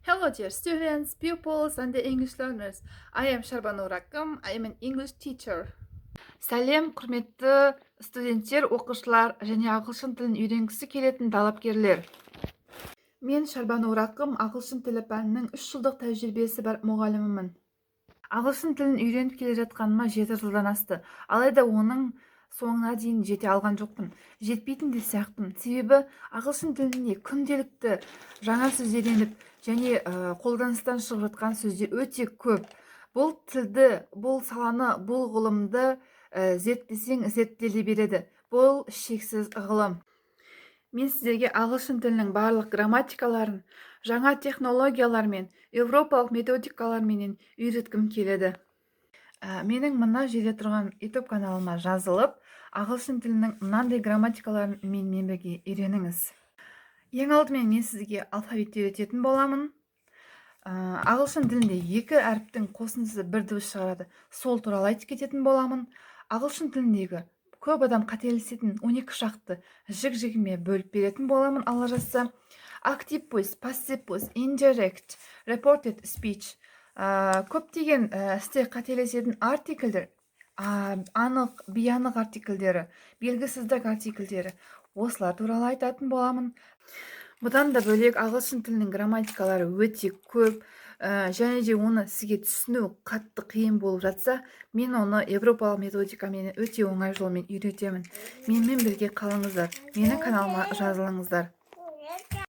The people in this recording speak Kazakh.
Hello, dear students, pupils, and the English learners. I am Шарбанур Акым. I am an English teacher. Сәлем, құрметті студенттер, оқушылар және ағылшын тілін үйренгісі келетін талапкерлер. Мен Шарбанур Акым, ағылшын тілі пәнінің 3 жылдық тәжірибесі бар мұғалімімін. Ағылшын тілін үйреніп келе жатқаныма 7 жылдан асты. Алайда оның соңына дейін жете алған жоқпын. Жетпейтін де сияқтымын. Себебі ағылшын тілінде күнделікті жаңа сөздер еніп және қолданыстан шығып жатқан сөздер өте көп. Бұл тілді, бұл саланы, бұл ғылымды зерттесең зерттеле береді. Бұл шексіз ғылым. Мен сіздерге ағылшын тілінің барлық грамматикаларын жаңа технологиялармен, европалық методикаларменен үйреткім келеді. Менің мына жерде тұрған YouTube каналыма жазылып, ағылшын тілінің мынандай грамматикаларын менімен бірге үйреніңіз. Ең алдымен мен сізге алфавитті үйрететін боламын. Ағылшын тілінде 2 әріптің қосындысы бір дыбыс шығарады. Сол туралы айтып кететін боламын. Ағылшын тіліндегі көп адам қателесетін 12 шақты жік-жігіме бөліп беретін боламын, алла жазса. Active voice, passive voice, indirect, reported speech. Көптеген істе қателесетін артиклдер, анық, бейанық артиклдері, белгісіздік артиклдері, осылар туралы айтатын боламын. Бұдан да бөлек ағылшын тілінің грамматикалары өте көп, және де оны сізге түсіну қатты қиын болып жатса, мен оны европалық методикамен өте оңай жолмен үйретемін. Менімен бірге қалыңыздар, менің каналыма жазылыңыздар.